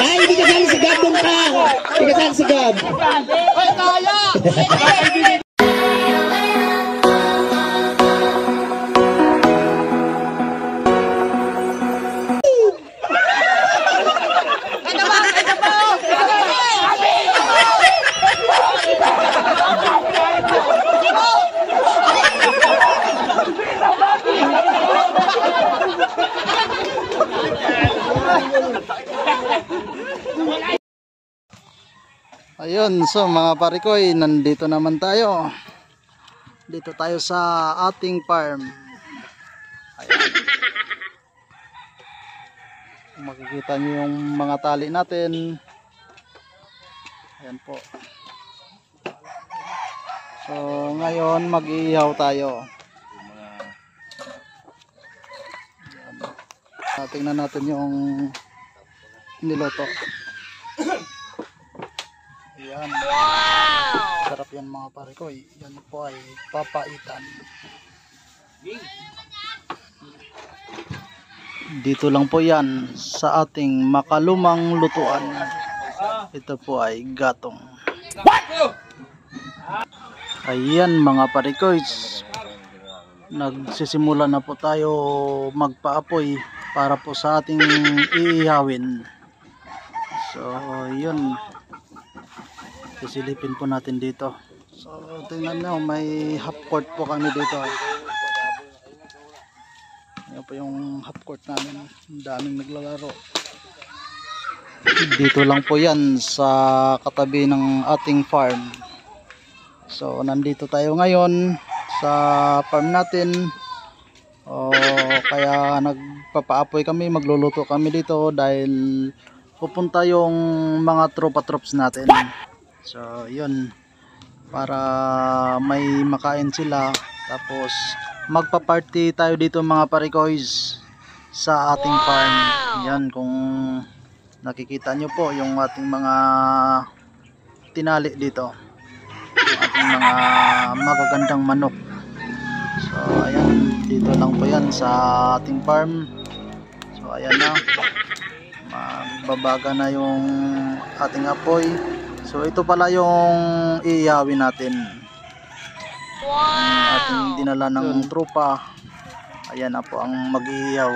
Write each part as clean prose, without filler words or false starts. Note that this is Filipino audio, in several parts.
Ay, hindi ka sali si Gab doon ka. Hindi ka sali si Gab. Ay, kaya! Ayun, so mga parikoy, nandito naman tayo. Dito tayo sa ating farm. Ayan. Makikita nyo yung mga tali natin. Ayan po. So ngayon mag-iihaw tayo. Tingnan natin yung niloto. Ayan. Wow! Sarap yan mga parikoy. Yan po ay papaitan. Dito lang po yan sa ating makalumang lutuan. Ito po ay gatong. Ayan mga parikoy. Nagsisimula na po tayo magpaapoy para po sa ating iihawin. So yun, sisilipin po natin dito. So tingnan nyo, may half court po kami dito. Yan po yung half court namin. Ang daming naglalaro. Dito lang po yan sa katabi ng ating farm. So nandito tayo ngayon sa farm natin. Kaya nagpapaapoy kami, magluluto kami dito dahil pupunta yung mga tropa-trops natin. So yun, para may makain sila. Tapos magpa-party tayo dito mga parikoys sa ating farm. Yan, kung nakikita nyo po yung ating mga tinali dito, yung ating mga magagandang manok. So ayan, dito lang po yan sa ating farm. So ayan na, magbabaga na yung ating apoy. So ito pala yung iihawin natin. Ang ating dinala ng tropa. Ayan na po ang mag-iihaw.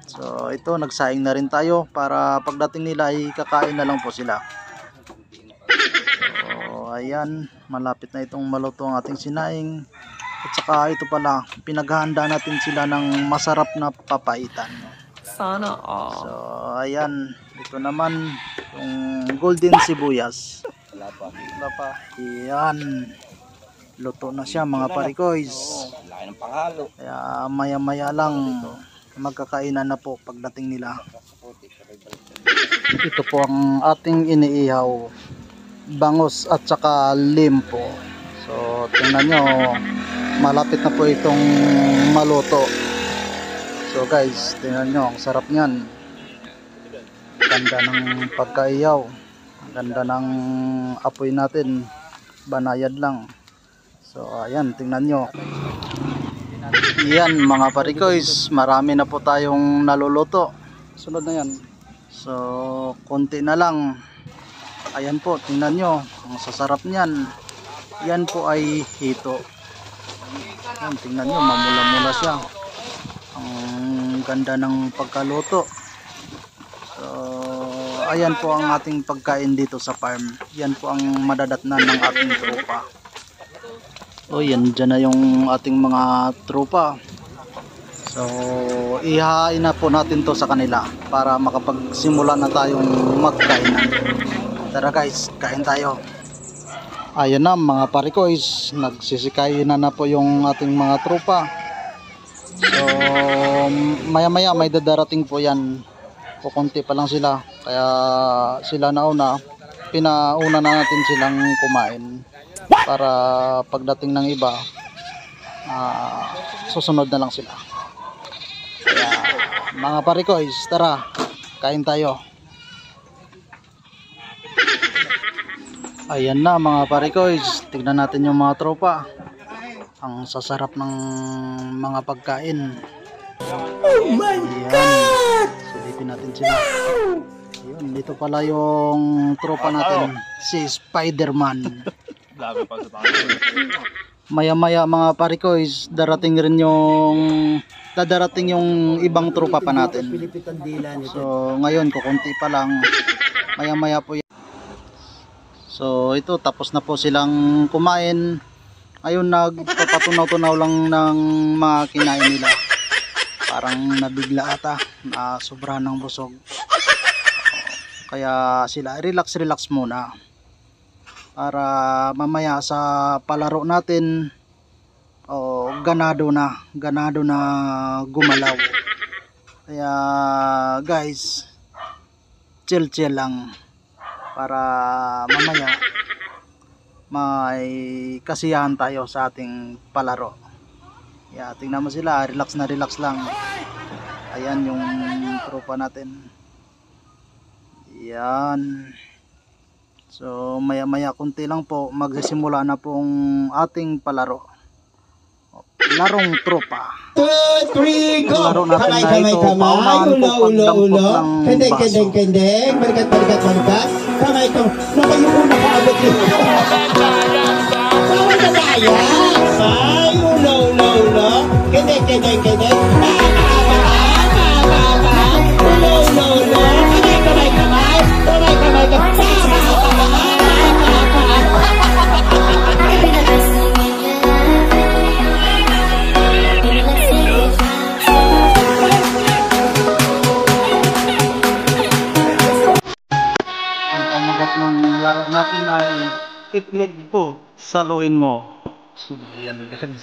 So ito, nagsaing na rin tayo para pagdating nila ay kakain na lang po sila. So ayan, malapit na itong maluto ang ating sinaing. At saka ito pala, pinaghahanda natin sila ng masarap na papaitan. Sana all. So ayan, ito naman yung golden sibuyas. Wala pa. Ayan, luto na siya mga parikoys. Laki ng panghalo. Kaya maya maya lang magkakainan na po pagdating nila. Ito po ang ating iniihaw, bangos at saka limpo. So tingnan nyo, malapit na po itong maluto. So guys, tingnan nyo, ang sarap nyan. Ganda ng pagkaihaw, ganda ng apoy natin, banayad lang. So ayan, tingnan nyo. Yan mga parikoys, marami na po tayong naluluto. Sunod na yan. So konti na lang. Ayan po, tingnan nyo, ang sasarap nyan. Yan po ay hito. Yan, tingnan nyo, mamula-mula siya. Ang ganda ng pagkaluto. So ayan po ang ating pagkain dito sa farm. Yan po ang madadatnan ng ating tropa. O yan, dyan na yung ating mga tropa. So ihahain na po natin to sa kanila para makapagsimula na tayong magkainan. Tara guys, kain tayo. Ayan na mga parikoys, nagsisikain na po yung ating mga tropa. So maya maya may dadarating po yan. Kukunti pa lang sila, kaya sila nauna, pinauna na natin silang kumain para pagdating ng iba susunod na lang sila. Kaya mga parikoys, tara, kain tayo. Ayan na mga parikoys, tignan natin yung mga tropa. Ang sasarap ng mga pagkain. Oh my God! Silipin natin sila. Ayun, dito pala yung tropa natin, si Spider-Man. Maya-maya mga pare ko is darating yung ibang tropa pa natin. So ngayon kukunti pa lang, maya-maya po yan. So ito, tapos na po silang kumain. Ayun, nagpapatunaw-tunaw lang ng mga kinain nila. Parang nabigla ata, na sobrahan ng busog. Kaya sila relax muna. Para mamaya sa palaro natin, ganado na gumalaw. Kaya guys, chill lang. Para mamaya may kasiyahan tayo sa ating palaro. Yeah, tingnan mo sila, relax lang. Ayan yung tropa natin. Yan. So maya kunti lang po, magsisimula na pong ating palaro. Larong tropa. 2, 3, go! Laro natin na Kamay, ito, kamay. paunahan po pagdampot ng baso. Kendeng. Balikat. Kamay ko. Naku, yung una kaabot yun. Bawal na tayo. Ay, ulo. Kendeng. Ulo. Kamay. Ng laro natin ay itlog po, saluin mo. So yan guys.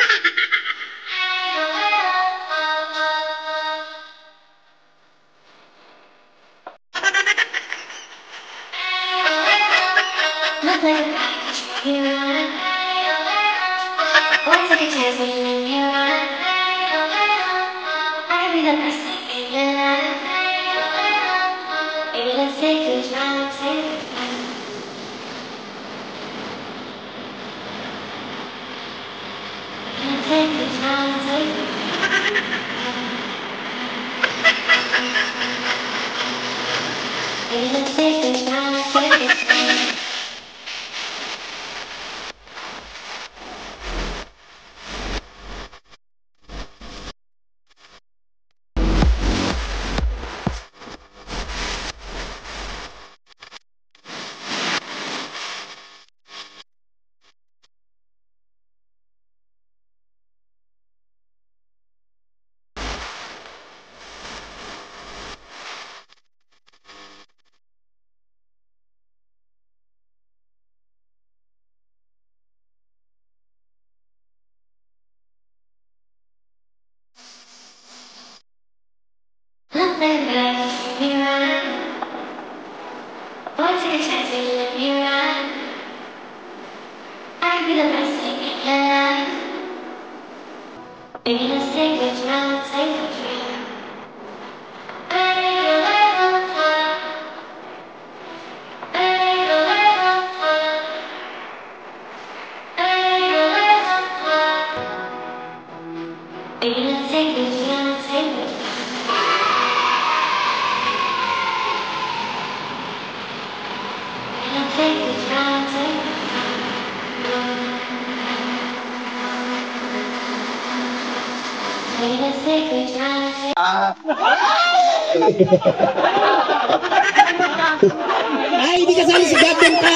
Ay, hindi kasali si Gab din pa.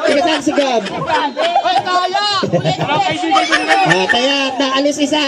Hindi kasali si Gab. Ay, kaya! Kaya, alis isa.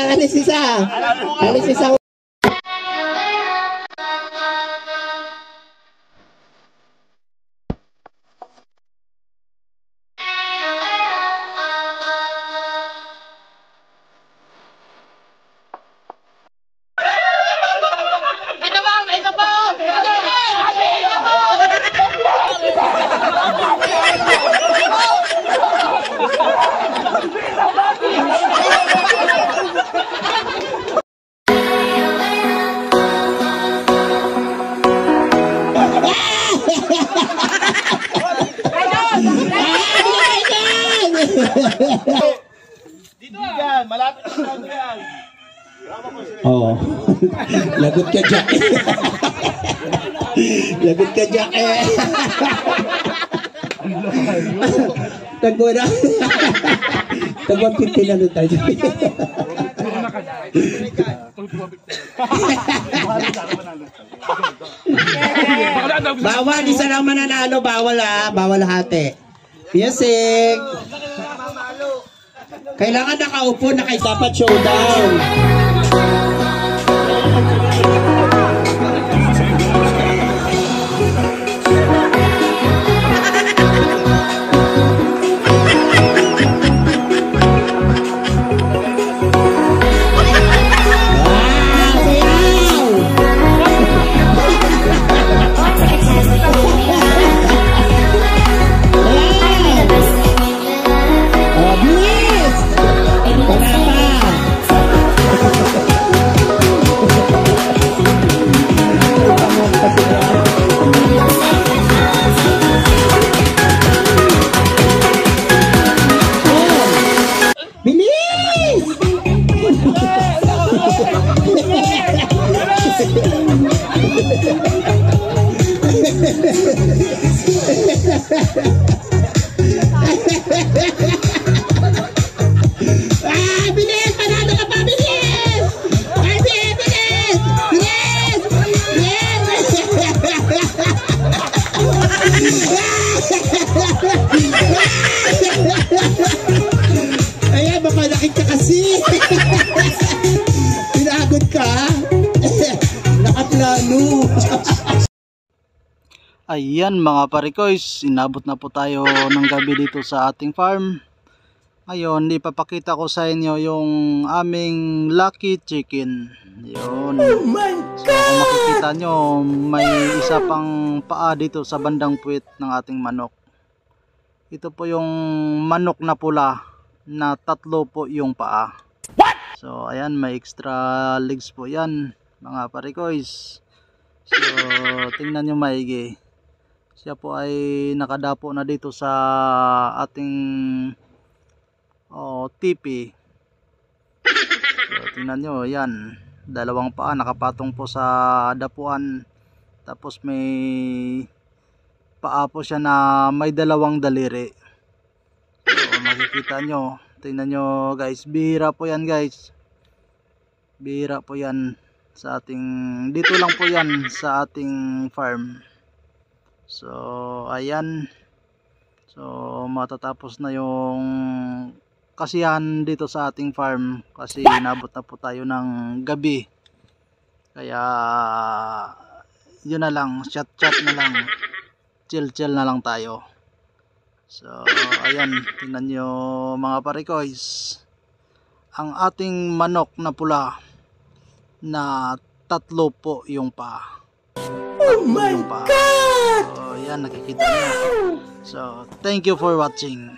Dito yan, malapit na yan. Oo. Lagot ka, Jack. Lagot ka, Jack. Tagwa na. Tagwa 50 na doon tayo. Bawal, isa lang mananalo. Bawal bawal hati. Music. Kailangan nakaupo na kay dapat showdown. Bilis! Panalo ka pa! Bilis! Ay, bilis! Bilis! Bilis! Ayan, baka nakita kasi. Pinagod ka. Nakaplano. Ayan mga parikoys, inabot na po tayo ng gabi dito sa ating farm. Ngayon, ipapakita ko sa inyo yung aming lucky chicken. Yun. So kung makikita nyo, may isa pang paa dito sa bandang puwit ng ating manok. Ito po yung manok na pula na 3 po yung paa. So ayan, may extra legs po yan mga parikoys. So tingnan nyo maigi. Siya po ay nakadapo na dito sa ating tipi. So tingnan nyo, yan, 2 paa nakapatong po sa dapuan. Tapos may paa po siya na may 2 daliri. So makikita nyo, tingnan nyo guys, bihira po yan guys. Bihira po yan sa ating, dito lang po yan sa ating farm. So ayan, so matatapos na yung kasiyahan dito sa ating farm kasi inabot na po tayo ng gabi. Kaya yun na lang, chat na lang, chill na lang tayo. So ayan, tingnan nyo mga parikoys, ang ating manok na pula na 3 po yung paa. Oh my God! So yan, nakikita nyo. So thank you for watching.